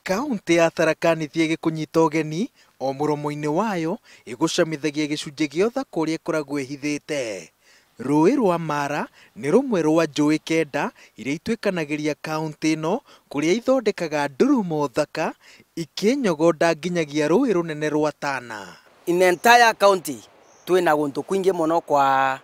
Kaunti ya Tharaka-nithi ĩgĩkũnyita ũgeni o mũromo-inĩ wayo ĩgũcamithagia gĩcunjĩ gĩa Uthaka ũrĩa ĩkoragwo ĩhithĩte. Rũĩ rwa Mara nĩ rũmwe rwa njũĩ kenda iria ituĩkanagĩria kaunti ĩno, kũrĩa ithondekaga ndurumo thaka ikĩnyogonda nginyagia rũĩ rũnene rwa Tana. In the entire county twina gundu kwingi muno kwa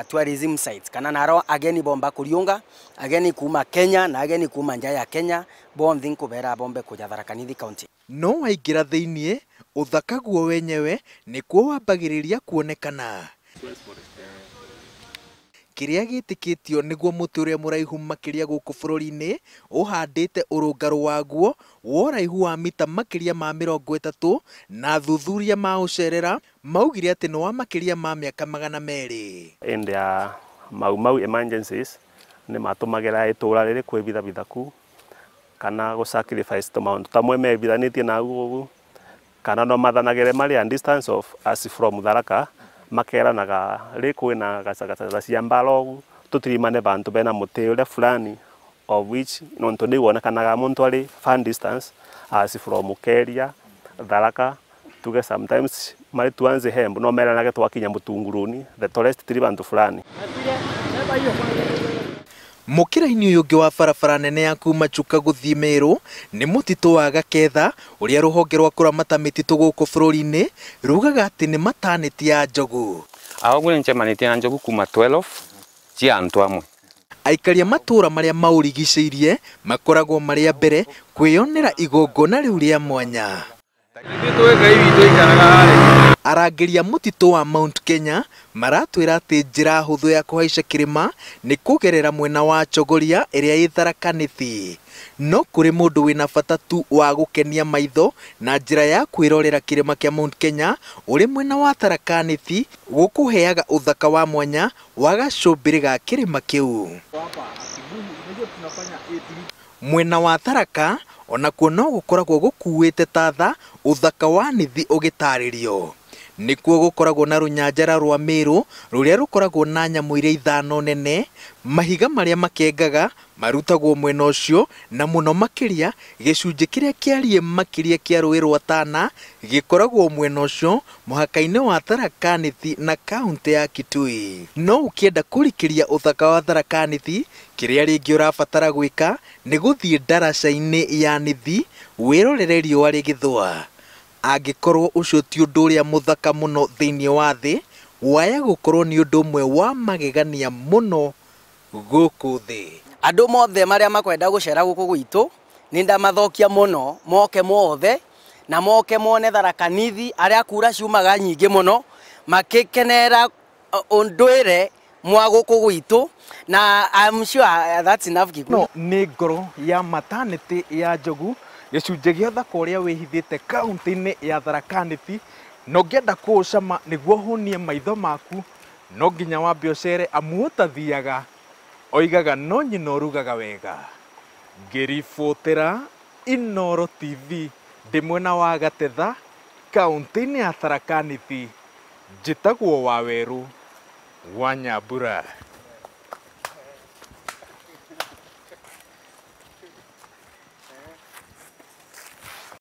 tourism sites kana naro ageni bomba kuriunga ageni kuuma Kenya na ageni kuuma nja ya Kenya bonthe nkubera bombe kuja Tharaka-nithi county. No waingira thĩinĩ Uthaka guo wenyewe nĩkuo wambagĩrĩria kuonekana. Kĩrĩa gĩtĩkĩtio nĩguo muti ũrĩa muraihu makĩria gũkũ bũrũri-inĩ ũhandĩte ũrũngarũ waguo wa ũraihu wa mita makĩria ma 30, na thuthuria ma ũcerera maugire atĩ nĩ wa makĩria ma mĩaka 200. In their mau emergencies nĩ matũmagĩra itũra rĩrĩ kwĩbithabitha ku kana go sacrifice maũndũ tamwe mebithanĩtie na guo kana no mathanagĩre marĩ a distance of as from Tharaka makeranaga rĩ kwĩna gacagaca cia mbalogu tũtirimane bantu bena muti ũrĩa fulani of which nonto nĩ wonekanaga muntu arĩ far distance as from Keria Tharaka tuge sometimes mari tuanze hembu no meranage twakinya Mutunguruni the tallest tree bantu fulani. Mukira-inĩ ũyũ ũngĩ wa barabara nene ya kuuma Chuka gũthiĩ Meru nĩ mutitu wa Gaketha ũrĩa rũhonge rwa kũramata mĩtitũ gũkũ bũrũri-inĩ rugaga atĩ nĩ matanĩti ya njogu. Ahogwe nĩncemanĩtie na njogu kuma 12 cia antu amwe. Aikaria matũra marĩa maũrigicĩirie makoragwo marĩ a mbere kwĩyonera igongona rĩu rĩa mwanya. Arangĩria mutitu wa Mount Kenya maratwĩra atĩ njĩra hũthũ ya kũhaica kĩrĩma nĩ kũgerera mwena wa Chogoria ĩrĩa ĩ Tharaka-nithi. No kũrĩ mũndũ wĩna bata tu wa gũkenia maitho na njĩra ya kwĩrorera kĩrĩma kĩa Mount Kenya ũrĩ mwena wa Tharaka-nithi gũkũheaga ũthaka wa mwanya wa gacũmbĩrĩ ga kĩrĩma kĩu. Mwena wa Tharaka onakuo no gũkoragwo gũkuĩte tatha ũthaka wa nithi ũgĩtarĩrio. Nĩkuo gũkoragwo na rũnyanjara rwa Meru rũrĩa rũkoragwo na nyamũ iria ithano nene, mahiga marĩa makengaga marutagwo mwena ũcio, na mũno makĩria gĩcunjĩ kĩrĩa kĩariĩ makĩria kĩa rũĩ rwa Tana gĩkoragwo mwena ũcio mũhaka-inĩ wa Tharaka-nithi na kaunti ya Kitui. No ũkĩenda kũrikĩria ũthaka wa Tharaka-nithi, kĩrĩa rĩngĩ ũrabatara gwĩka nĩ gũthiĩ ndaraca-inĩ ya Nithi wĩrorere riũa rĩgĩthũa. Angĩkorwo ũcio ti ũndũ ũrĩa mũthaka mũno thĩinĩ wa thĩ, waya gũkorwo nĩ ũndũ ũmwe wa magegania mũno gũkũ thĩ. Andũ mothe marĩa makwenda gũcera gũkũ gwitũ nĩ ndamathokia mũno moke mothe na moke mone Tharaka-nithi arĩa kura ciumaga nyingĩ mũno makĩkenera ũndũire mwa gũkũ gwitũ, na I'm sure that's enough. No nĩ ngoro ya matanĩtĩ ya njogu gĩcunjĩ gĩa Uthaka ũrĩa wĩhithĩte kaunti-inĩ ya Tharaka-nithi. No ngĩenda kũũcama nĩguo hũnie maitho maku no nginya wambe ũcere amu ũtathiaga oigaga no nyina ũrugaga wega. Ngĩribotera Inooro TV ndĩ mwena wa Gatetha kaunti-inĩ ya Tharaka-nithi, njĩtagwo Waweru wa Nyambura.